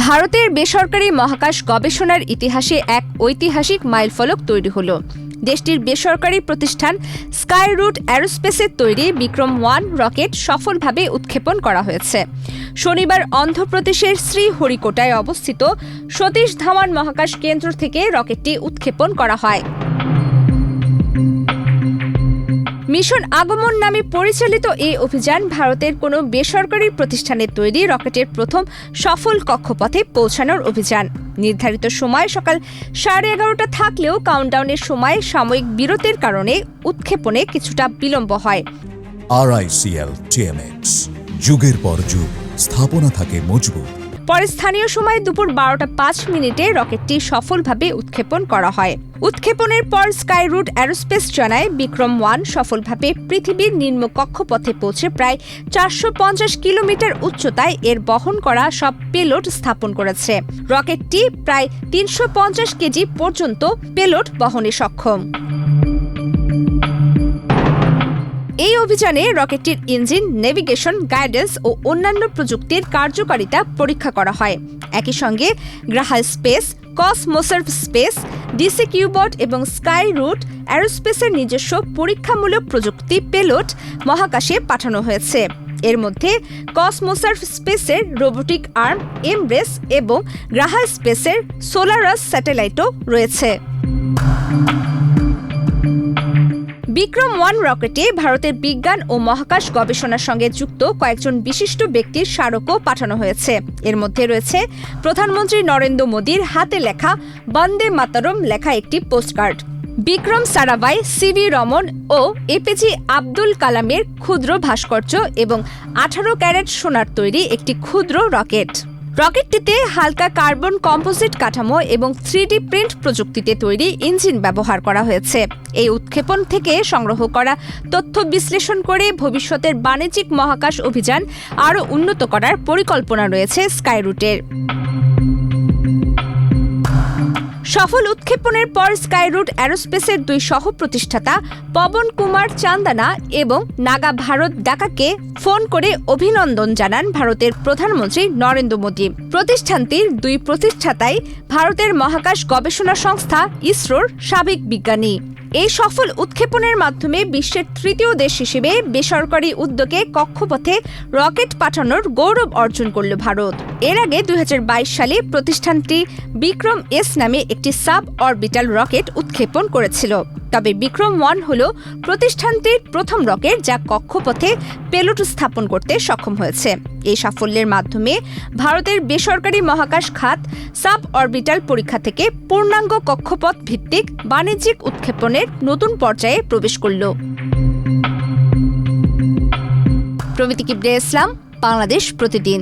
ভারতের বেসরকারি মহাকাশ গবেষণার ইতিহাসে এক ঐতিহাসিক মাইলফলক তৈরি হলো। দেশটির বেসরকারি প্রতিষ্ঠান স্কাইরুট অ্যারোস্পেসের তৈরি বিক্রম-1 রকেট সফলভাবে উৎক্ষেপণ করা হয়েছে। শনিবার অন্ধ্রপ্রদেশের শ্রীহরিকোটায় অবস্থিত সতীশ ধাওয়ান মহাকাশ কেন্দ্র থেকে রকেটটি উৎক্ষেপণ করা হয়। মিশন আগমন নামে পরিচালিত এই অভিযান ভারতের কোনো বেসরকারি প্রতিষ্ঠানের তৈরি রকেটের প্রথম সফল কক্ষপথে পৌঁছানোর অভিযান। নির্ধারিত সময় সকাল 11:30 থাকলেও কাউন্টডাউনের সময় সাময়িক বিরতির কারণে উৎক্ষেপণে কিছুটা বিলম্ব হয়। RICL TMX, যুগের পর যুগ স্থাপনা থাকে মজবুত। পরে স্থানীয় সময় দুপুর 12:05 রকেটটি সফলভাবে উৎক্ষেপণ করা হয়। উৎক্ষেপণের পর স্কাইরুট অ্যারোস্পেস জানায় বিক্রম-1 সফলভাবে পৃথিবীর নিম্ন কক্ষপথে পৌঁছে প্রায় 450 কিলোমিটার উচ্চতায় এর বহন করা সব পেলোড স্থাপন করেছে। রকেটটি প্রায় 350 কেজি পর্যন্ত পেলোড বহনে সক্ষম। এই অভিযানে রকেটটির ইঞ্জিন, নেভিগেশন, গাইডেন্স ও অন্যান্য প্রযুক্তির কার্যকারিতা পরীক্ষা করা হয়। একই সঙ্গে গ্রাহা স্পেস, কসমোসার্ভ স্পেস, ডিসি কিউবট এবং স্কাইরুট অ্যারোস্পেসের নিজস্ব পরীক্ষামূলক প্রযুক্তি পেলোড মহাকাশে পাঠানো হয়েছে। এর মধ্যে কসমোসার্ভ স্পেসের রোবোটিক আর্ম, এমব্রেস এবং গ্রাহা স্পেসের সোলারাস স্যাটেলাইটও রয়েছে। বিক্রম-1 রকেটে ভারতের বিজ্ঞান ও মহাকাশ গবেষণার সঙ্গে যুক্ত কয়েকজন বিশিষ্ট ব্যক্তির স্মারকও পাঠানো হয়েছে। এর মধ্যে রয়েছে প্রধানমন্ত্রী নরেন্দ্র মোদীর হাতে লেখা বন্দে মাতরম লেখা একটি পোস্টকার্ড, বিক্রম সারাভাই, সিভি রমন ও এপিজে আব্দুল কালামের ক্ষুদ্র ভাস্কর্য এবং 18 ক্যারেট সোনার তৈরি একটি ক্ষুদ্র রকেট। রকেটটিতে হালকা কার্বন কম্পোজিট কাঠামো এবং 3D প্রিন্ট প্রযুক্তিতে তৈরি ইঞ্জিন ব্যবহার করা হয়েছে। এই উৎক্ষেপণ থেকে সংগ্রহ করা তথ্য বিশ্লেষণ করে ভবিষ্যতের বাণিজ্যিক মহাকাশ অভিযান আরও উন্নত করার পরিকল্পনা রয়েছে স্কাইরুটের। সফল উৎক্ষেপণের পর স্কাইরুট অ্যারোস্পেসের 2 সহ প্রতিষ্ঠাতা পবন কুমার চান্দানা এবং নাগা ভারত ডাকাকে ফোন করে অভিনন্দন জানান ভারতের প্রধানমন্ত্রী নরেন্দ্র মোদী। প্রতিষ্ঠানটির 2 প্রতিষ্ঠাতাই ভারতের মহাকাশ গবেষণা সংস্থা ইসরোর সাবেক বিজ্ঞানী। এই সফল উৎক্ষেপণের মাধ্যমে বিশ্বের 3য় দেশ হিসেবে বেসরকারি উদ্যোগে কক্ষপথে রকেট পাঠানোর গৌরব অর্জন করল ভারত। এর আগে 2022 সালে প্রতিষ্ঠানটি বিক্রম-S নামে একটি সাব অরবিটাল রকেট উৎক্ষেপণ করেছিল। তবে বিক্রম-1 হল প্রতিষ্ঠানটির প্রথম রকেট যা কক্ষপথে পেলোড স্থাপন করতে সক্ষম হয়েছে। এই সাফল্যের মাধ্যমে ভারতের বেসরকারি মহাকাশ খাত সাব অরবিটাল পরীক্ষা থেকে পূর্ণাঙ্গ কক্ষপথ ভিত্তিক বাণিজ্যিক উৎক্ষেপণের নতুন পর্যায়ে প্রবেশ করল। প্রমিতি কিবরিয়া ইসলাম, বাংলাদেশ প্রতিদিন।